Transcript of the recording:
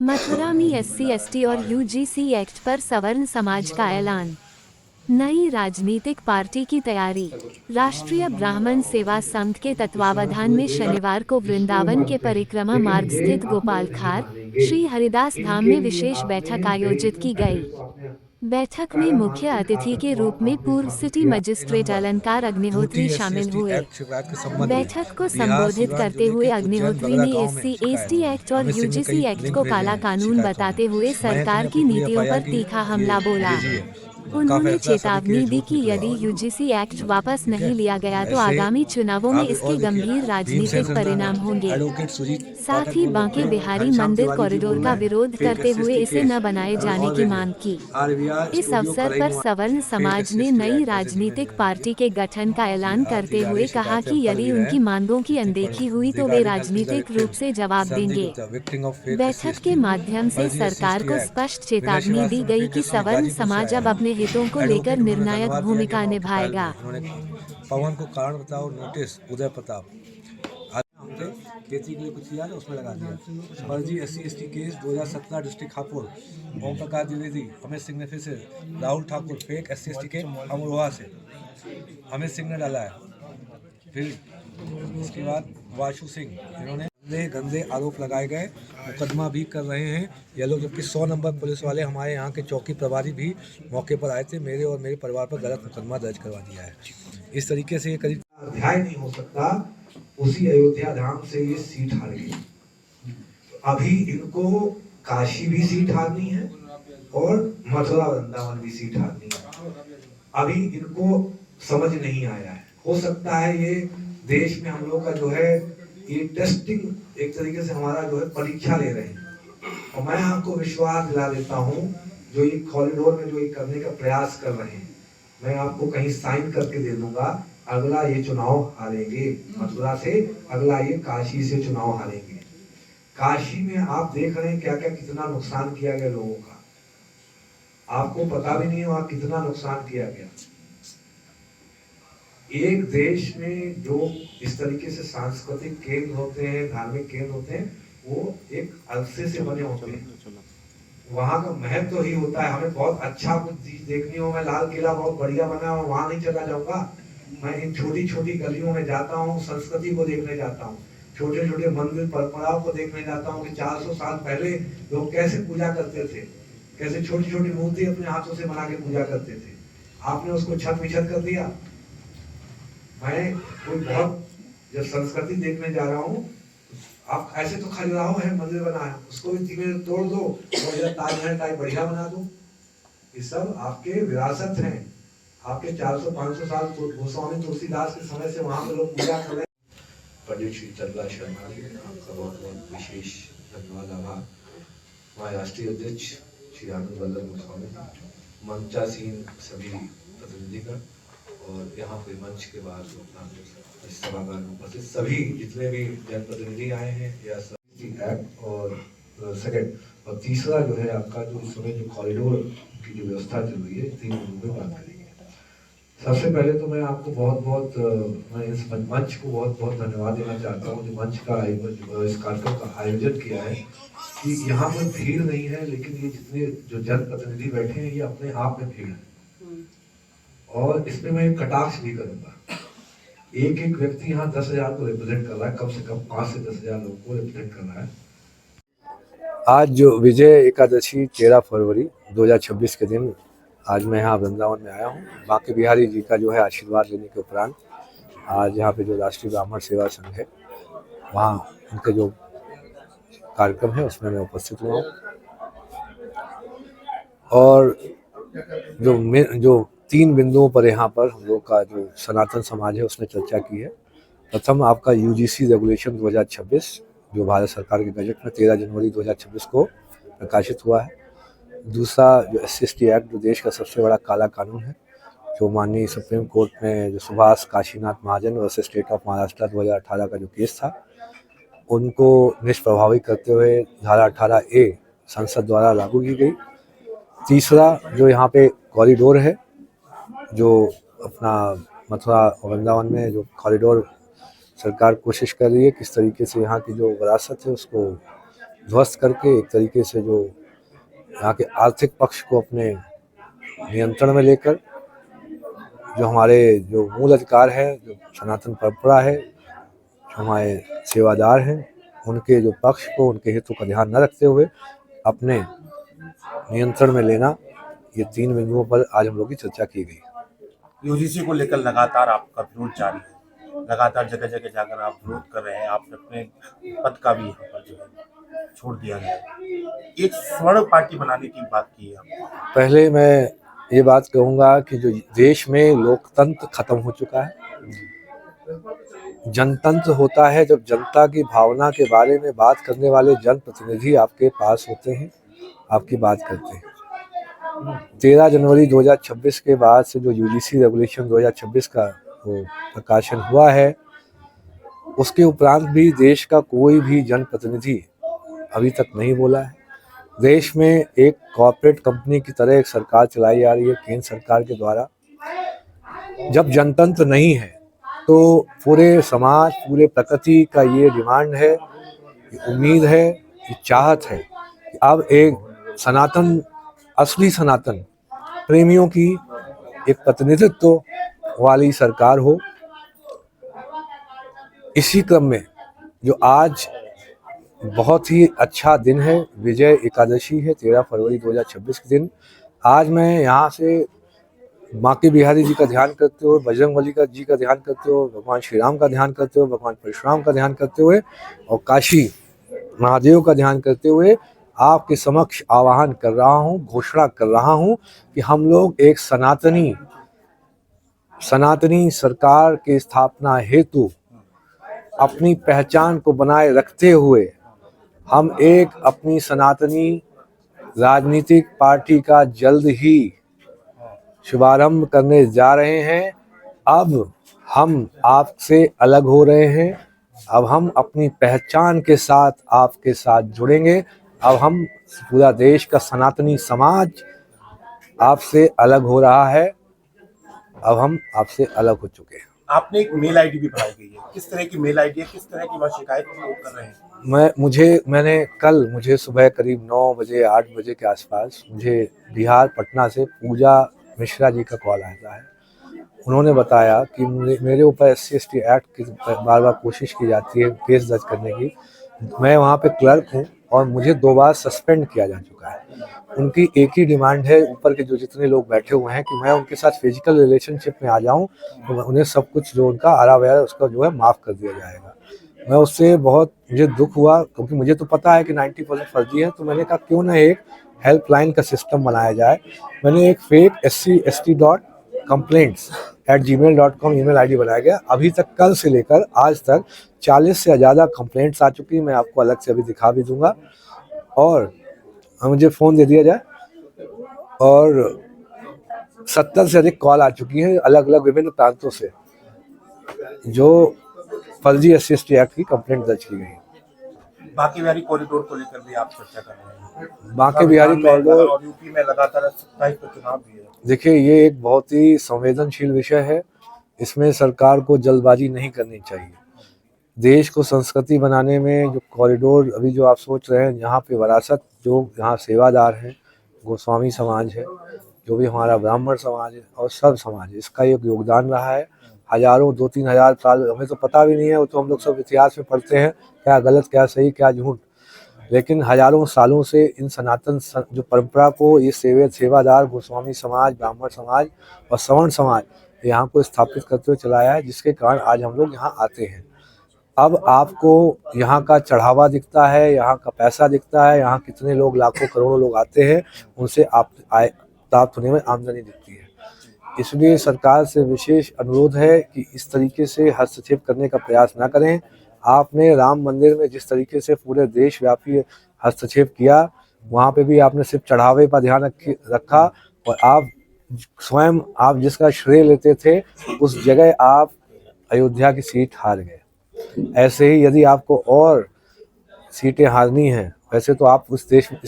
मथुरा में एससी/एसटी और UGC act पर सवर्ण समाज का ऐलान। नई राजनीतिक पार्टी की तैयारी। राष्ट्रीय ब्राह्मण सेवा संघ के तत्वावधान में शनिवार को वृंदावन के परिक्रमा मार्ग स्थित गोपालखार श्री हरिदास धाम में विशेष बैठक आयोजित की गई। बैठक में मुख्य अतिथि के रूप में पूर्व सिटी मजिस्ट्रेट अलंकार अग्निहोत्री शामिल हुए। बैठक को संबोधित करते हुए अग्निहोत्री ने एससी/एसटी एक्ट और यूजीसी एक्ट को काला कानून बताते हुए सरकार की नीतियों पर तीखा हमला बोला। उन्होंने चेतावनी दी कि यदि यूजीसी एक्ट वापस नहीं लिया गया तो आगामी चुनावों में इसके गंभीर राजनीतिक परिणाम होंगे। साथ ही बांके बिहारी मंदिर कॉरिडोर का विरोध करते हुए इसे न बनाए जाने की मांग की। इस अवसर पर सवर्ण समाज ने नई राजनीतिक पार्टी के गठन का ऐलान करते हुए कहा कि यदि उनकी मांगों की अनदेखी हुई तो वे राजनीतिक रूप से जवाब देंगे। बैठक के माध्यम से सरकार को स्पष्ट चेतावनी दी गई कि सवर्ण समाज अब अपने हितों को लेकर निर्णायक भूमिका निभाएगा। पवन को कारण बताओ नोटिस उदय प्रताप खेती के लिए कुछ किया ना उसमें लगा दिया। फर्जी SC/ST case 2017 district Hapur Om Prakash Dwivedi Amit Singh ने फिर से राहुल ठाकुर फेक SC/ST के अमरोहा से अमित सिंह ने डाला है। फिर इसके बाद वाशु सिंह इन्होंने गंदे आरोप लगाए गए, मुकदमा भी कर रहे हैं ये लोग, जबकि 100 नंबर पुलिस वाले हमारे यहाँ के चौकी प्रभारी भी मौके पर आए थे, मेरे और मेरे परिवार पर गलत मुकदमा दर्ज करवा दिया है। इस तरीके से ये करीब अध्याय नहीं हो सकता। उसी अयोध्या धाम से ये सीट हार गई। अभी इनको काशी भी सीट हारनी है और मथुरा वृंदावन भी सीट हारनी है। अभी इनको समझ नहीं आया है। हो सकता है ये देश में हम लोग का जो है ये टेस्टिंग एक तरीके से हमारा जो है परीक्षा ले रहे हैं। और मैं आपको विश्वास दिला देता हूँ जो ये कॉरिडोर में जो ये करने का प्रयास कर रहे हैं, मैं आपको कहीं साइन करके दे दूंगा। अगला ये चुनाव हारेंगे मथुरा से, अगला ये काशी से चुनाव हारेंगे। काशी में आप देख रहे हैं क्या क्या कितना नुकसान किया गया लोगों का, आपको पता भी नहीं है वहां कितना नुकसान किया गया। एक देश में जो इस तरीके से सांस्कृतिक केंद्र होते हैं, धार्मिक केंद्र होते हैं, वो एक अरसे से बने होते हैं। वहां का महत्व तो ही होता है। हमें बहुत अच्छा कुछ चीज देखनी हो, मैं लाल किला बहुत बढ़िया बना है वहां नहीं चला जाऊंगा। मैं इन छोटी छोटी गलियों में जाता हूँ, संस्कृति को देखने जाता हूँ, छोटे छोटे मंदिर परंपराओं को देखने जाता हूँ कि 400 साल पहले लोग कैसे पूजा करते थे, कैसे छोटी छोटी मूर्ति अपने हाथों से बना के पूजा करते थे। आपने उसको छत विछत कर दिया। मैं कोई बहुत जब संस्कृति देखने जा रहा हूँ, आप ऐसे तो खजुराहो है मंदिर बना है, उसको भी धीमे तोड़ दो और ताजमहल टाइप बढ़िया बना दो। ये सब आपके विरासत हैं। आपके 400-500 साल गोस्वामी तुलसीदास के समय से वहां पे लोग पूजा कर रहे हैं। पंडित श्री चंद्रा शर्मा जी, आपका बहुत बहुत विशेष धन्यवाद आभार। हमारे राष्ट्रीय अध्यक्ष श्री आनंद वल्लभ गोस्वामी, मंचासीन सभी प्रतिनिधिगण और यहाँ पे मंच के बाद इस सभागार में उपस्थित सभी जितने भी जनप्रतिनिधि आए हैं या एक्ट और सेकंड और तीसरा जो है आपका जो इस समय जो कॉरिडोर की जो व्यवस्था चल रही है, 3 बिंदु में बात करेंगे। सबसे पहले तो मैं आपको बहुत मैं इस मंच को बहुत धन्यवाद देना चाहता हूँ जो मंच का इस कार्यक्रम का आयोजन किया है कि यहाँ पर भीड़ नहीं है, लेकिन ये जितने जो जनप्रतिनिधि बैठे हैं ये अपने आप में भीड़ है। और इसमें मैं कटाक्ष भी करूंगा। एक एक व्यक्ति यहाँ 10,000 को रिप्रेजेंट कर रहा है, कम से कम 5 से 10,000 लोगों को रिप्रेजेंट कर रहा है। आज जो विजय एकादशी 13 फरवरी 2026 के दिन आज मैं यहाँ वृंदावन में आया हूँ। बांके बिहारी जी का जो है आशीर्वाद लेने के उपरांत आज यहाँ पे जो राष्ट्रीय ब्राह्मण सेवा संघ है वहाँ उनके जो कार्यक्रम है उसमें मैं उपस्थित हुआ हूँ। और जो 3 बिंदुओं पर यहाँ पर हम लोग का जो सनातन समाज है उसने चर्चा की है। प्रथम आपका यूजीसी रेगुलेशन 2026 जो भारत सरकार के गजट में 13 जनवरी 2026 को प्रकाशित हुआ है। दूसरा जो SC/ST एक्ट जो देश का सबसे बड़ा काला कानून है, जो माननीय सुप्रीम कोर्ट में जो सुभाष काशीनाथ महाजन वर्सेस स्टेट ऑफ महाराष्ट्र 2018 का जो केस था उनको निष्प्रभावी करते हुए धारा 18A संसद द्वारा लागू की गई। तीसरा जो यहाँ पे कॉरिडोर है, जो अपना मथुरा वृंदावन में जो कॉरिडोर सरकार कोशिश कर रही है किस तरीके से यहाँ की जो विरासत है उसको ध्वस्त करके एक तरीके से जो यहाँ के आर्थिक पक्ष को अपने नियंत्रण में लेकर जो हमारे जो मूल अधिकार है, जो सनातन परंपरा है, जो हमारे सेवादार हैं, उनके जो पक्ष को, उनके हितों का ध्यान न रखते हुए अपने नियंत्रण में लेना, ये 3 बिंदुओं पर आज हम लोग की चर्चा की गई। यूजीसी को लेकर लगातार आपका विरोध जारी है, लगातार जगह जगह जाकर आप विरोध कर रहे हैं, आपने अपने पद का भी यहाँ पर जो है छोड़ दिया है। एक स्वर्ण पार्टी बनाने की बात की है आपने। पहले मैं ये बात कहूँगा कि जो देश में लोकतंत्र खत्म हो चुका है, जनतंत्र होता है जब जनता की भावना के बारे में बात करने वाले जनप्रतिनिधि आपके पास होते हैं, आपकी बात करते हैं। 13 जनवरी 2026 के बाद से जो यूजीसी रेगुलेशन 2026 का वो प्रकाशन हुआ है, उसके उपरांत भी देश का कोई भी जनप्रतिनिधि अभी तक नहीं बोला है। देश में एक कॉर्पोरेट कंपनी की तरह एक सरकार चलाई जा रही है केंद्र सरकार के द्वारा। जब जनतंत्र नहीं है तो पूरे समाज, पूरे प्रकृति का ये डिमांड है, ये उम्मीद है, ये चाहत है कि अब एक सनातन, असली सनातन प्रेमियों की एक प्रतिनिधित्व वाली सरकार हो। इसी क्रम में जो आज बहुत ही अच्छा दिन है, विजय एकादशी है, 13 फरवरी 2026 के दिन। आज मैं यहाँ से बांके बिहारी जी का ध्यान करते हुए, बजरंगबली का जी का ध्यान करते हुए, भगवान श्री राम का ध्यान करते हुए, भगवान परशुराम का ध्यान करते हुए और काशी महादेव का ध्यान करते हुए आपके समक्ष आह्वान कर रहा हूँ, घोषणा कर रहा हूँ कि हम लोग एक सनातनी सरकार की स्थापना हेतु अपनी पहचान को बनाए रखते हुए हम एक अपनी सनातनी राजनीतिक पार्टी का जल्द ही शुभारंभ करने जा रहे हैं। अब हम आपसे अलग हो रहे हैं, अब हम अपनी पहचान के साथ आपके साथ जुड़ेंगे। अब हम पूरा देश का सनातनी समाज आपसे अलग हो रहा है, अब हम आपसे अलग हो चुके हैं। आपने एक मेल आईडी भी बनाई गई है, किस तरह की मेल आईडी है, किस तरह की वह शिकायत लोग कर रहे हैं? मुझे सुबह करीब 9 बजे 8 बजे के आसपास मुझे बिहार पटना से पूजा मिश्रा जी का कॉल आता है। उन्होंने बताया कि मेरे ऊपर SC/ST एक्ट की बार बार कोशिश की जाती है केस दर्ज करने की। मैं वहाँ पे क्लर्क हूँ और मुझे 2 बार सस्पेंड किया जा चुका है। उनकी एक ही डिमांड है, ऊपर के जो जितने लोग बैठे हुए हैं, कि मैं उनके साथ फिजिकल रिलेशनशिप में आ जाऊं तो उन्हें सब कुछ जो उनका आरा वगैरह उसका जो है माफ़ कर दिया जाएगा। मैं उससे बहुत मुझे दुख हुआ, क्योंकि मुझे तो पता है कि 90% फर्जी है। तो मैंने कहा क्यों ना एक हेल्पलाइन का सिस्टम बनाया जाए। मैंने एक फेक SC/ST.complaints@gmail.com ईमेल आईडी बनाया गया। अभी तक कल से लेकर आज तक 40 से ज़्यादा कंप्लेंट्स आ चुकी हैं। मैं आपको अलग से अभी दिखा भी दूंगा, और मुझे फ़ोन दे दिया जाए, और 70 से अधिक कॉल आ चुकी हैं अलग अलग विभिन्न प्रांतों से, जो फर्जी SC/ST एक्ट की कंप्लेंट दर्ज की गई है। बांके बिहारी कॉरिडोर को लेकर भी आप चर्चा कर रहे हैं। बांके बिहारी कॉरिडोर और यूपी में लगातार 27 को चुनाव भी है। देखिए, ये एक बहुत ही संवेदनशील विषय है। इसमें सरकार को जल्दबाजी नहीं करनी चाहिए। देश को संस्कृति बनाने में जो कॉरिडोर अभी जो आप सोच रहे हैं, यहाँ पे विरासत, जो यहाँ सेवादार हैं, गोस्वामी समाज है, जो भी हमारा ब्राह्मण समाज है और सब समाज है, इसका एक योगदान रहा है। हजारों 2-3 हज़ार साल, हमें तो पता भी नहीं है, वो तो हम लोग सब इतिहास में पढ़ते हैं, क्या गलत क्या सही क्या झूठ, लेकिन हजारों सालों से इन सनातन जो परंपरा को ये सेवादार गोस्वामी समाज, ब्राह्मण समाज और सवर्ण समाज यहाँ को स्थापित करते हुए चलाया है, जिसके कारण आज हम लोग यहाँ आते हैं। अब आपको यहाँ का चढ़ावा दिखता है, यहाँ का पैसा दिखता है, यहाँ कितने लोग, लाखों करोड़ों लोग आते हैं, उनसे आप आय प्राप्त होने में आमदनी दिखती है। इसलिए सरकार से विशेष अनुरोध है कि इस तरीके से हस्तक्षेप करने का प्रयास ना करें। आपने राम मंदिर में जिस तरीके से पूरे देशव्यापी हस्तक्षेप किया, वहाँ पे भी आपने सिर्फ चढ़ावे पर ध्यान रखा, और आप स्वयं आप जिसका श्रेय लेते थे, उस जगह आप अयोध्या की सीट हार गए। ऐसे ही यदि आपको और सीटें हारनी हैं, वैसे तो आप उस देश में